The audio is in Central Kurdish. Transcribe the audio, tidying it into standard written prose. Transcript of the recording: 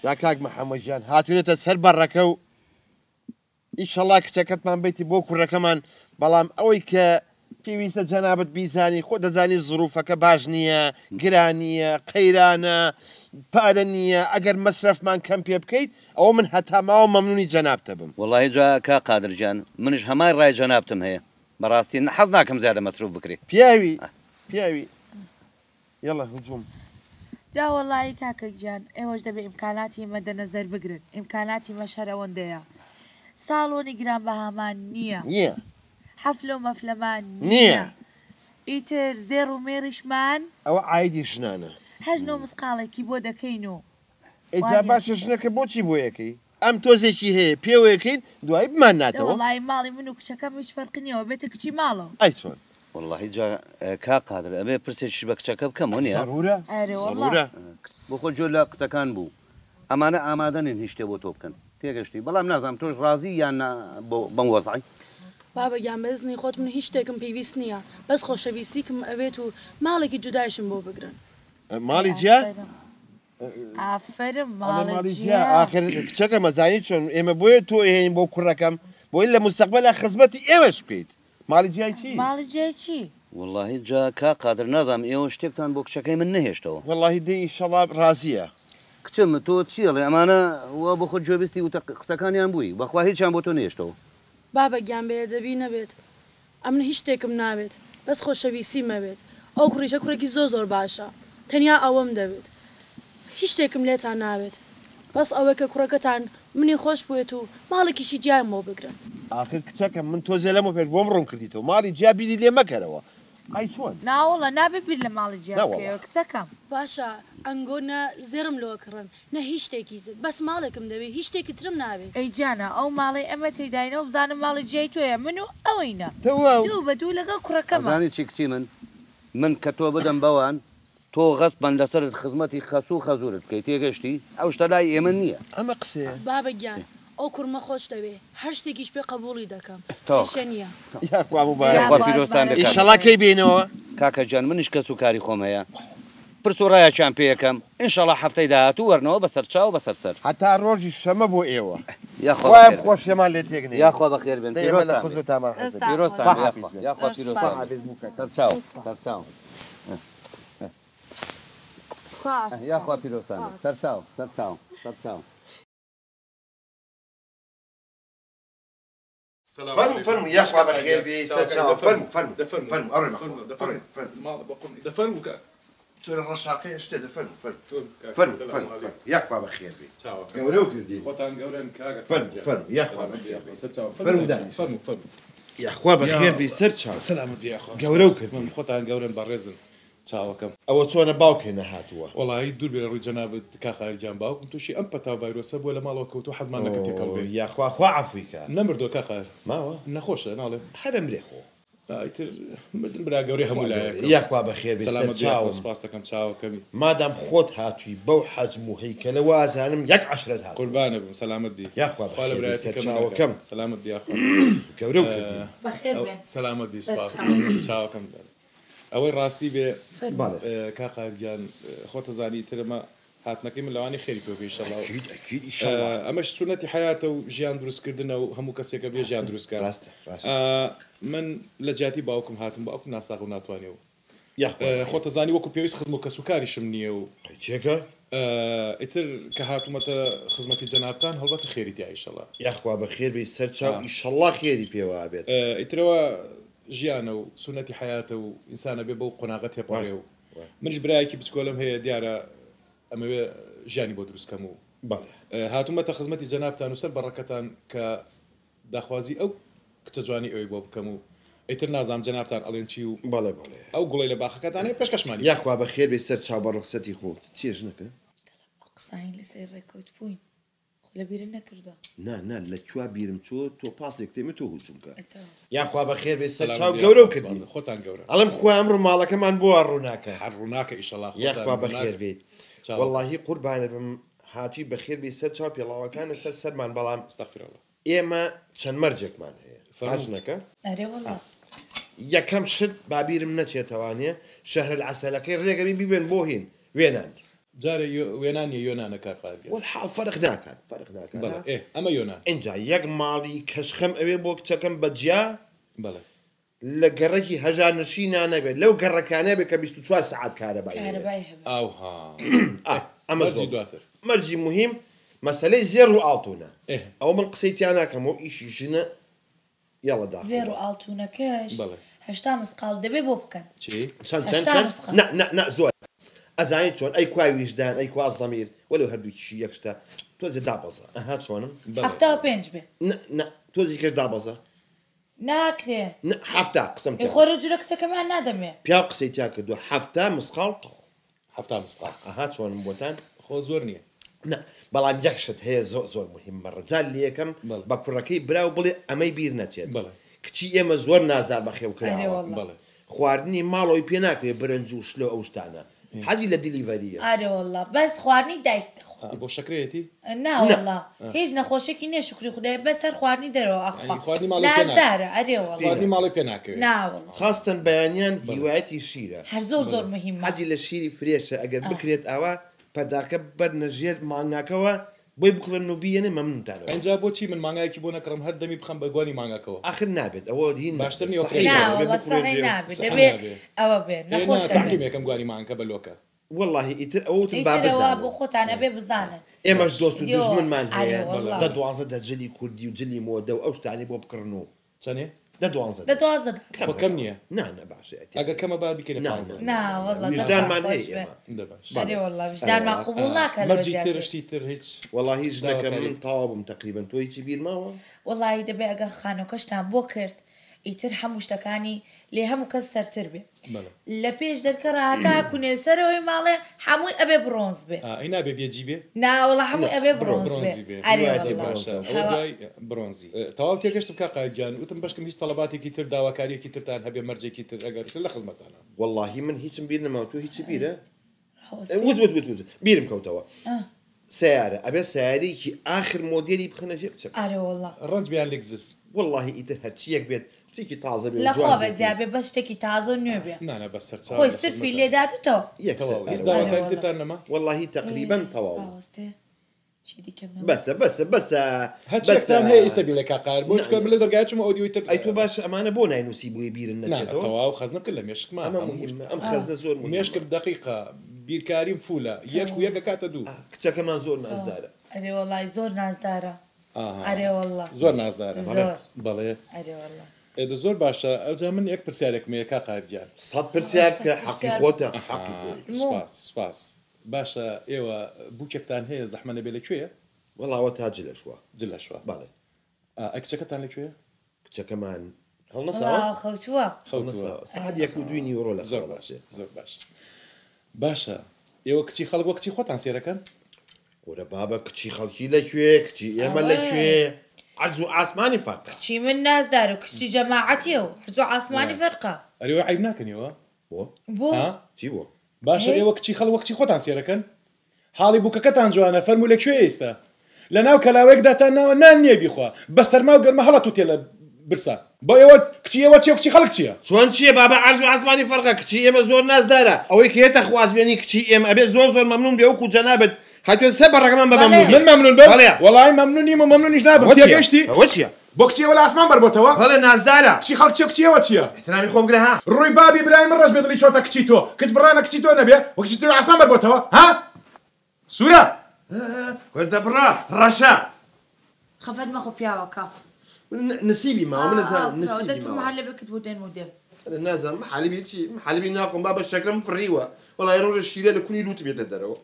جا کاک محەممەد ژیان هاتوونێتە سەر بەڕەکە و ئیشەڵا کچەکەتمان بیتی بۆ کوڕەکەمان بەڵام ئەوەی کە پێویستە جەنابەت بیزانی خۆ دەزانی زروفەکە باش نییە گرانیە قەیرانە پارە نییە ئەگەر مەسرفمان کەم پێ بکەیت ئەوە من هەتا ماوە مەمنونی جەنابتە بم وڵی جا کا قادرجان منش هەمای ڕای جەنابتم هەیە بەڕاستی حەز ناکەم زیادە مەسروف بکرێت پیاوی یڵە هجووم جا وەڵی کاکەگیان ئێوەش دەبێ ئیمکاناتی مەدە نەزەر بگرن ئیمکاناتی مەشەر ئەوەندەیە ساڵۆنی گران بەهامان نییە حەفلە و مەفلەمان نییە ئیتر زێڕ و مێریشمان ئەوە ئایدی ژنانە هەژنۆ مسقاڵێکی بۆ دەکەین و ئەجا باشە ژنەکە بۆچی بۆ یەکەی ئەم تۆزێکی هەیە پێوەکەین دوای بمان ناتەوە وڵی ماڵی من و کچەکەم هیچ فەرقنیەوە بێتە کچی ماڵەوە ئەی چۆن والله جا کا قادر ئەبێ پرسێکیش بە کچەکە بکەم وەنیە ضرورە بۆ خۆ جۆ لە قسەکان بوو ئەمانە ئامادەنین هیچ شتێ بۆ تۆ بکەن تێگەشتی بەڵام نازانم تۆش ڕازی یان بەم وەزعی بابەگیان بەزنی خۆت من هیچ شتێکم پێویست نییە بەس خۆشەویستیکم ئەوێت و ماڵێکی جودایشم بۆ بگرن ماڵی جیا ئافرم آخر کچەکە مەزانی چۆن ئێمە بۆیە تۆ هێین بۆ کوڕەکەم بۆی لە مستەقبەلا خزمەتی ئێوەش بکەیت ماڵی جیای چی ماڵی جیای چی والله جا کا قادر نازانم ئێوە شتێکتان بۆ کچەکەی من نەهێشتەوە والله دەی ئیشەڵا ڕازیە کچم تۆ چیڵێ ئەمانە وە بۆ خۆت جۆبیستی و قسەکانیان بووی بەخوا هیچیان بۆ تۆ نێشتەوە بابەگیان بێجەبی نەبێت ئەم هیچ شتێکم ناوێت بەس خۆشەویستی مەبێت ئەو کوڕیشە کوڕێکی زۆر باشە تەنیا ئەوەم دەوێت هیچ شتێکم لێتان ناوێت بەس ئەوەی کە کوڕەکەتان منی خۆش بێت و ماڵێکیشی جیایم بۆ بگرن آخر کچەکە من تۆزێ لەمە پێ بۆم ڕوون کردیتەوە ماڵی جیا بیری لێ مەکەرەوە ئای چۆن ناوەڵە نابێت لە ماڵی جیاکەوە کچەکەم باشە ئەنگۆ نە زێرم لەوە کڕن نە هیچ شتێکی زت بەس ماڵێکم دەوێت هیچ شتێکی ترم ناوێت ئەی جانە ئەو ماڵی ئەمە تێداینەوە بزانم ماڵی جیای تۆیە من و ئەوەینە دوو بە دوو لەگەڵ کوڕەکەمانی چی کچی من کە تۆ بدەم بەوان تۆ غەسبان لەسەرت خزمەتی خەسوو و خەزورت بکەی تێگەشتی ئەو شتە لای ئێمە نییە ئەمە قسێ بابەگیان ئەو کوڕمە خۆش دەوێ هەر شتێکیش پێ قبوڵی دەکەم نییە ئیشەڵا کەی بینەوە کاکە جان منیش کەس و کاری خۆم هەیە پرس و ڕایەکیان پێ یەکەم ئینشەڵا هەفتەی داهاتوو وەرنەوە بەسەر چاو بەسەر سەر هەتا ڕۆژی شەمە بۆ ئێوە خۆشیەمان لێ تێگنێ یاخوا بەخێر بێن یاخوا پیرۆستان سەرچاو سەرچاو سەرچاو فرمو يخوى بخير بي سرچاو فرمو أرمى فرمو تقول الرشاقية اشتى فرمو يخوى بخير بي قولوا كردين فرمو يخوى بخير بي فرمو داني فرمو يخوى بخير بي سرچاو سلامت يا أخوة قولوا كردين خوتان قولن برزن چاوەکەم ئەوە چۆنە باوکێنە هاتووە وڵی دوور بێ ڕووی جەنابەت کاخارجان باوکم تووشی ئەم پەتا ڤایرۆسە بۆ لە ماڵەوە کەوتو حەزمان نەکە تێکەڵ بێ یاخوا عەفویکە نەمردۆ کاخار ماوە نەخۆشە ناڵێ هەرم لێ خۆ ئیتر مردن برا گەورەی هەموو لایەکە یاخوا بەخێر بێ سەرچاوم سپاس دەکەم چاوەکەمی مادام خۆت هاتووی بەو حەجم و هەیکەلە وازانم یەک عەشرەت هات قوربانە بم سەلامەت بی یاخوا بەخێر بێ سەرچاوەکەم سەلامەت بی یاخوا گەورە و کردین بەخێر بێن سەلامەت بی سپاس چاوەکەم ئەوەی ڕاستی بێ کاخارگیان خۆتە زانی ترمە هاتنەکەی من لەوانی خێری پێشەڵاو ئەمەش سونەتی حیاتە و ژیان دروستکردنە و هەموو کەسێکە بێ ژیان دروستکە من لە جیاتی باوکم هاتم باوکم ناساغ و ناتوانێەوە خۆتە زانی وەکو پێویست خزم و کەسوکاریشم نییە و چێکە ئیتر کە هاتوومەتە خزمەتی جەنابتان هەڵبەتە خێریتی ئایشەڵا یاخوا بەخێر بێ سەرچاو ئیشەڵا خێری پێوە بێت ئیترەوە ژیانە و سونەتی حیاتە و ئینسانە بێ بەو قۆناغەت هێپارێ و منش برایەکی بچکۆلم هەیە دیارە ئەمەوێ ژیانی بۆ دروستکەم و هاتوومەتە خزمەتی جەنابتان و سەر بەڕەکەتان کە داخوازی ئەو کچە جوانی ئەوەی بۆ بکەم و ئیتر نازام جەنابتان ئەڵێن چی و ئەو گوڵی لە باخەکەتان هەیە پێشکەشمانی یاخوا بەخێر بێ سەر چاو بە ڕوخسەتی خۆت چێژ نەکە قساین لەسەر ڕێکەوت بووین لە بیرن نەکردە نا لە کووا بیرم چۆ تۆ پاسێک تێمە تۆ هوچونکە یاخوا بەخێر بێ سەر چاو گەورە و کردی خۆتان گەورە ئەڵم خوا ئەمڕۆ ماڵەکەمان بۆ ڕووناکە هەر ڕووناکە ئیشەڵا یاخوا بەخێر بێت وەڵڵاهی قوربانە بم هاتووی بەخێر بێ سەر چاو پێڵاوەکانە سەر سەرمان بەڵام ئەستەغفیرڵڵا ئێمە چەند مەرجێکمان هەیە فاشنەکە یەکەم شت بابیرم نەچێتەوانێ شەهر العەسەلەکەی ڕێگەمی بیبێن بۆ هین وێنان جارێ وێنانی یۆنانە کار قاگە والحاڵ فرق ناکات فرق ناکات بەڵێ ئێ ئەمە یۆنان اینجا یەک ماڵی کەشخەم ئەوێ بۆ کچەکەم بەجیا بەڵێ لە گەڕێکی هەژار نشینانە بێت لەو گەڕەکانە بێت کە 24 سعات کارەبای ئاوها ئەمە مەرجی دواتر مەرجی مهم مەسەلەی زێر و ئاڵتونە ئەوە من قسەی تیان ناکەم و ئیشی ژنە یاڵە دا زێر و ئاڵتونەکەش هەشتا مسقال دەبێ بۆ بکەن چی چەند زۆر ئەزانین چۆن ئەی کوای ویژدان ئەی کوا زەمیر وەلو هەردووکی یەکشتە تۆزی دابەزە ئەها چۆنم 75 بێ تۆزی کرد دابەزە ناکرێ هەفتا قسم خۆرە جورە کچەکەمان نادەمێ پیا قسەی تیا کردو هەفتا مسقال هەفتا مسقال ئەها چۆنم بۆتان خۆ زۆر نییە بەڵام یەکشت هەیە زۆر مهمە ڕجال لە یەکەم بە کوڕەکەی براو بڵێ ئەمەی بیر نەچێت کچی ئێمە زۆر نازار بە خێوکراوە خواردنی ماڵەوەی پێ ناکەوێت برنج و شلۆ ئەو شتانە حەزی لە دیلیڤەریە ئارێ وەڵڵا بەس خواردنی دایک دەخوا بۆ شەکرێتی ناوەڵڵا هیچ نەخۆشێکی نییە شکری خودای بەس هەر خواردنی دەرەوە ئەخوا نازدارە ئەرێ وەڵڵا خواردنی ماڵی پێ ناکەوێت ناوەڵڵا خاستن بەیانیان هیوایەتی شیرە هەر زۆر مهمە حەزی لە شیری فرێشە ئەگەر بکرێت ئەوە پەرداکە بەرنە ژێر مانگاکەوە بۆی بکڵن و بیێنێ مەمنونتانەوە ئەنجا بۆچی من مانگایەکی بۆ نەکڕم هەر دەمی بخەم بە گوانی مانگاکەوە آخر نابێت ئەوە هین باشتر نابێت دەبێت ئەوە بێت نەخۆشە یەکەم گوانی مانگەکە بەلۆکە والله ئیتر ئەوتم بابزان بۆ خۆتانە بێ بزانن ئێمەش دۆست و دوژمنمان هەیە دە دوانزە دە جلی کوردی و جلی مۆدە و ئەو شتانی بۆ بکڕن و چەندێ دە دوانزە کەم نییە نانە باشە ئەگەر کەمە با بکەین وجدانمان هەیە وجدانمان قبول ناکە مەرجی ترشتی تر هیچ والله هیچ نەکەم من تەواو بم تقریبا تۆ هیچی بیرماوە وەڵی دەبێ ئەگە خانۆکەشتان بۆ کرد ئیتر هەموو شتەکانی لێ هەموو کەس سەرتر بێ لە پێش دەرکەڕ هاتا کونێسەرەوەی ماڵێ هەمووی ئەبێ برۆنز بێ نابێ بێجی بێ ناوەڵە هەمووی ئەبێ برۆنز بێ برۆنزی تەواو تێگەشتم کا قاگیان وتم بەشکم هیچ تەڵەباتێکی تر داواکاریەکی ترتان هەبێ مەرجێکی تر ئەگەر لە خزمەتانە والله من هیچم بیر نەماوە تۆ هیچی بیرە وت بیرم کەوتەوە سیارە ئەبێ سیارێکی آخر مۆدێلی بخەنە ژێر کچەکە ڕەنج بیان لێکزس والله ئیتر هەرچیەک بێت شتێکی تازە بێت لەخوا بە زیابێ بە شتێکی تازە و نوێ بێ نانە بە سەر خۆی سرفی لێداتەوە داواکاریتان نەما والله تقریبا تەواو بەسە هەچێکتان هەیە ئێستا بێ لە کاقار بۆ چکە من لە دەرگای چوومە ئۆدیۆی تر ئەی تۆ باش ئەمانە بۆ ناینوسی بۆی بیرن نەچێتەوە تەواو خەزنە کرد لە مێشکمان ئەم خەزنە زۆر مێشکم دقیقە بیرکاریم فولە یەک و یەکە کاتە دوو کچەکەمان زۆر نازدارە ئەرێ وەڵی زۆر نازدارە ئەرێ وەڵڵا زۆر نازدارە بەڵێ ئەرێ وەڵڵا ئێدە زۆر باشە ئەوجا من یەک پرسیارێکم هەیە کا قاردیان 100 پرسیار کە حەقی خۆتە سپاس باشە ئێوە بووکێکتان هەیە زەحمەنە بێ لەکوێیە وەڵاوە تا جلەشوە جلەشوە باڵێ کچەکەتان لەکوێیە کچەکەمان هەڵنەساوە خەوتووە سەعات 1 و 2 نیوەڕۆ لە زۆر باشە زۆر باش باشە ئێوە کچی خەڵک وە کچی خۆتان سێرەکەن وەرە بابە کچی خەڵکی لەکوێ کچی ئێمە لەکوێ عەرز و ئاسمانی فەرقە کچی من نازدار و کچی جەماعەتیە و عەرز و ئاسمانی فەرقە ئەرێوە عیب ناکەنیەوە بۆ چی بۆ باشە ئێوە کچی خەڵک وە کچی خۆتان سێرەکەن حاڵی بووکەکەتان جوانە فەرموو لەکوێ ئێستا لە ناو کەلاوەیەکداتان ناوە نان نییە بیخوا بە سەرما و گەرمە هەڵەت و تێ لە برسا بۆ ئێوە کچی ئێوە چێ و کچی خەڵک چییە چۆن چییە بابە عەرز و ئاسمانی فەرقە کچی ئێمە زۆر نازدارە ئەوەی کە هێتە خوازبێنی کچی ئێمە ئەبێ زۆر مەمنون بێ وەکو جەنابەت هاتوێت سێ بەڕەکەمان بە مەمنون من مەمنون بم وەڵای مەمنونیم و مەمنونیش نابم تێگەشتی ئەوە چییە بۆ کچیەوە لە ئاسمان بەربۆتەوە هەڵێ نازدارە کچی خەڵک چیە کچیەوە چییە ئەسلامی خۆم گرە ها ڕووی بابی برای من ڕەش بێدڵی چۆتە کچی تۆ کچ بڕانە کچی تۆ نەبێ وە کچی تۆ لە ئاسمان بەربۆتەوە ها سوورە وەردە بڕا ڕەشە خەفەت مەخۆ پیاوەکە نسیبی ماوە من نەزانم نسیبی دەچم محل بکت بۆ دێن و دێم نازانم محەلیبی چی محەلیبی ناقم بابە شەکرم فڕیوە وەڵای ڕۆژە شیرە لە کونی لوت بێتە دەرەوە